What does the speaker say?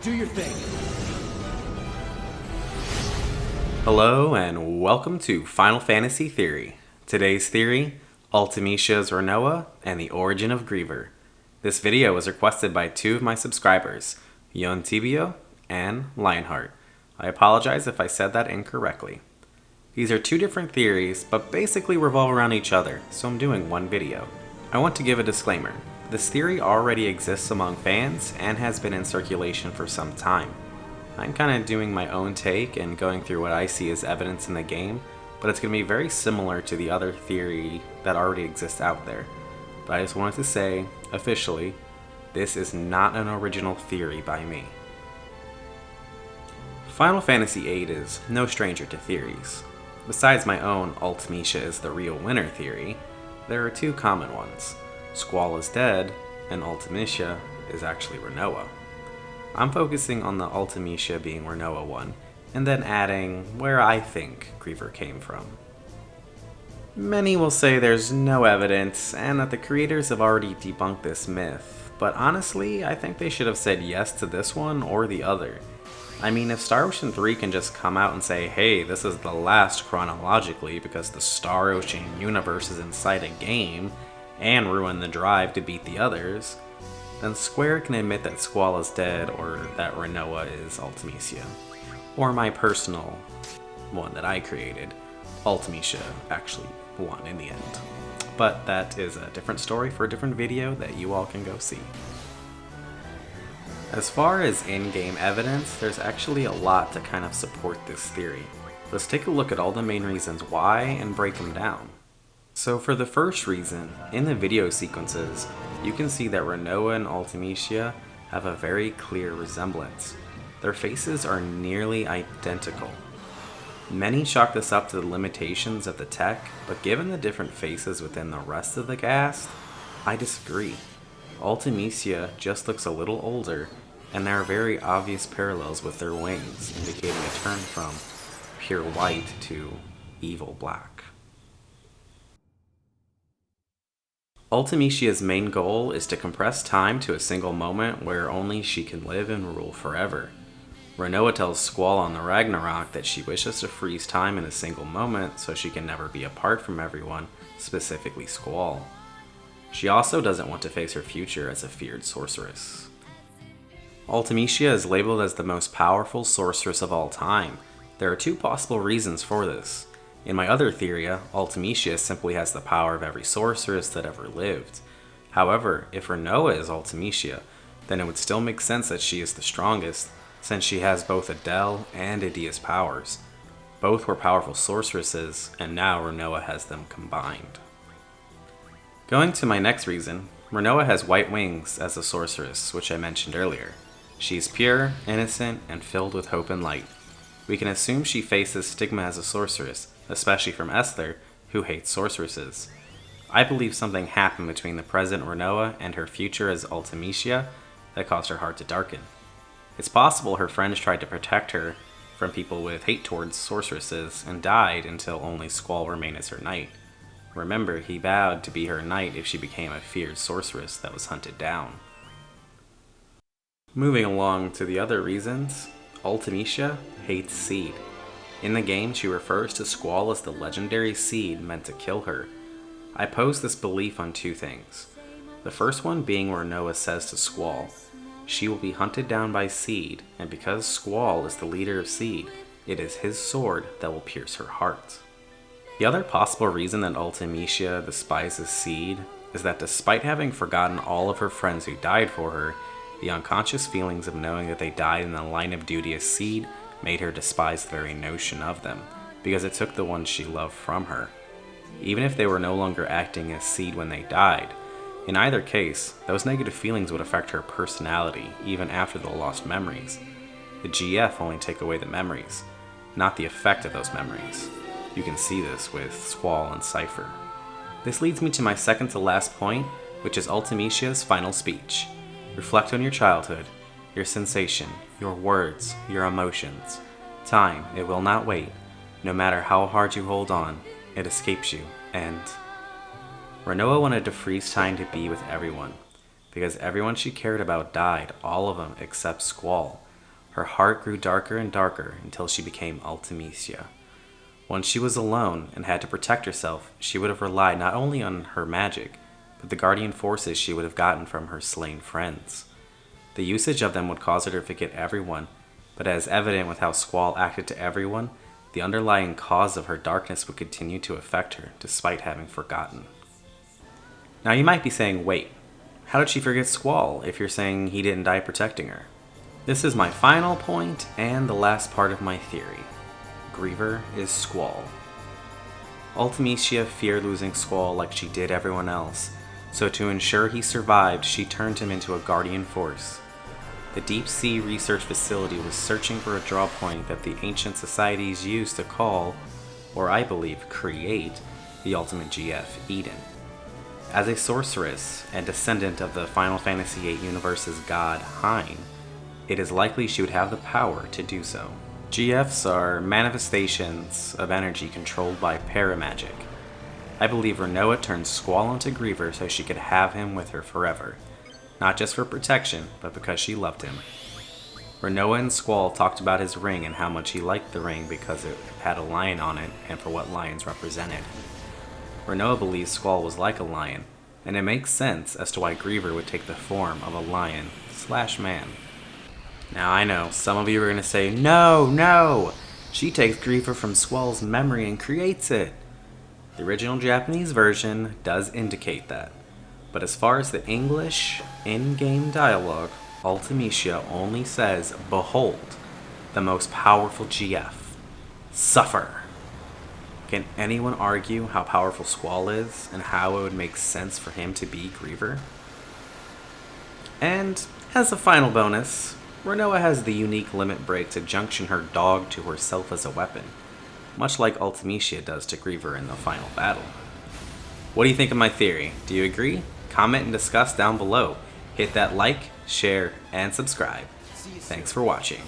Do your thing. Hello and welcome to Final Fantasy Theory. Today's theory, Ultimecia's Rinoa and the origin of Griever. This video was requested by two of my subscribers, Yontibio and Lionheart. I apologize if I said that incorrectly. These are two different theories, but basically revolve around each other, so I'm doing one video. I want to give a disclaimer. This theory already exists among fans and has been in circulation for some time. I'm kind of doing my own take and going through what I see as evidence in the game, but it's going to be very similar to the other theory that already exists out there. But I just wanted to say, officially, this is not an original theory by me. Final Fantasy VIII is no stranger to theories. Besides my own Ultimecia is the real winner theory, there are two common ones. Squall is dead, and Ultimecia is actually Rinoa. I'm focusing on the Ultimecia being Rinoa one, and then adding where I think Griever came from. Many will say there's no evidence, and that the creators have already debunked this myth, but honestly, I think they should have said yes to this one or the other. I mean, if Star Ocean 3 can just come out and say, hey, this is the last chronologically because the Star Ocean universe is inside a game, and ruin the drive to beat the others, then Square can admit that Squall is dead or that Rinoa is Ultimecia. Or my personal one that I created, Ultimecia actually won in the end. But that is a different story for a different video that you all can go see. As far as in-game evidence, there's actually a lot to kind of support this theory. Let's take a look at all the main reasons why and break them down. So for the first reason, in the video sequences, you can see that Rinoa and Ultimecia have a very clear resemblance. Their faces are nearly identical. Many chalk this up to the limitations of the tech, but given the different faces within the rest of the cast, I disagree. Ultimecia just looks a little older, and there are very obvious parallels with their wings, indicating a turn from pure white to evil black. Ultimecia's main goal is to compress time to a single moment where only she can live and rule forever. Rinoa tells Squall on the Ragnarok that she wishes to freeze time in a single moment so she can never be apart from everyone, specifically Squall. She also doesn't want to face her future as a feared sorceress. Ultimecia is labeled as the most powerful sorceress of all time. There are two possible reasons for this. In my other theory, Ultimecia simply has the power of every sorceress that ever lived. However, if Rinoa is Ultimecia, then it would still make sense that she is the strongest, since she has both Adele and Idia's powers. Both were powerful sorceresses, and now Rinoa has them combined. Going to my next reason, Rinoa has white wings as a sorceress, which I mentioned earlier. She is pure, innocent, and filled with hope and light. We can assume she faces stigma as a sorceress, especially from Esther, who hates sorceresses. I believe something happened between the present Rinoa and her future as Ultimecia that caused her heart to darken. It's possible her friends tried to protect her from people with hate towards sorceresses and died until only Squall remained as her knight. Remember, he vowed to be her knight if she became a feared sorceress that was hunted down. Moving along to the other reasons, Ultimecia hates Seed. In the game, she refers to Squall as the legendary seed meant to kill her. I pose this belief on two things. The first one being where Rinoa says to Squall, she will be hunted down by Seed, and because Squall is the leader of Seed, it is his sword that will pierce her heart. The other possible reason that Ultimecia despises Seed is that despite having forgotten all of her friends who died for her, the unconscious feelings of knowing that they died in the line of duty as Seed made her despise the very notion of them, because it took the ones she loved from her. Even if they were no longer acting as Seed when they died, in either case, those negative feelings would affect her personality even after the lost memories. The GF only take away the memories, not the effect of those memories. You can see this with Squall and Cypher. This leads me to my second to last point, which is Ultimecia's final speech. Reflect on your childhood, your sensation, your words, your emotions. Time, it will not wait. No matter how hard you hold on, it escapes you, and... Rinoa wanted to freeze time to be with everyone, because everyone she cared about died, all of them except Squall. Her heart grew darker and darker until she became Ultimecia. Once she was alone and had to protect herself, she would have relied not only on her magic, but the guardian forces she would have gotten from her slain friends. The usage of them would cause her to forget everyone, but as evident with how Squall acted to everyone, the underlying cause of her darkness would continue to affect her, despite having forgotten. Now you might be saying, wait, how did she forget Squall if you're saying he didn't die protecting her? This is my final point and the last part of my theory. Griever is Squall. Ultimecia feared losing Squall like she did everyone else, so to ensure he survived, she turned him into a guardian force. The Deep Sea Research Facility was searching for a draw point that the ancient societies used to call, or I believe create, the ultimate GF, Eden. As a sorceress and descendant of the Final Fantasy VIII universe's god, Hein, it is likely she would have the power to do so. GFs are manifestations of energy controlled by paramagic. I believe Rinoa turned Squall into Griever so she could have him with her forever. Not just for protection, but because she loved him. Rinoa and Squall talked about his ring and how much he liked the ring because it had a lion on it and for what lions represented. Rinoa believes Squall was like a lion, and it makes sense as to why Griever would take the form of a lion/man. Now I know, some of you are going to say, no, she takes Griever from Squall's memory and creates it. The original Japanese version does indicate that. But as far as the English in-game dialogue, Ultimecia only says, behold, the most powerful GF. Suffer. Can anyone argue how powerful Squall is and how it would make sense for him to be Griever? And as a final bonus, Rinoa has the unique limit break to junction her dog to herself as a weapon, much like Ultimecia does to Griever in the final battle. What do you think of my theory? Do you agree? Comment and discuss down below. Hit that like, share, and subscribe. Thanks for watching.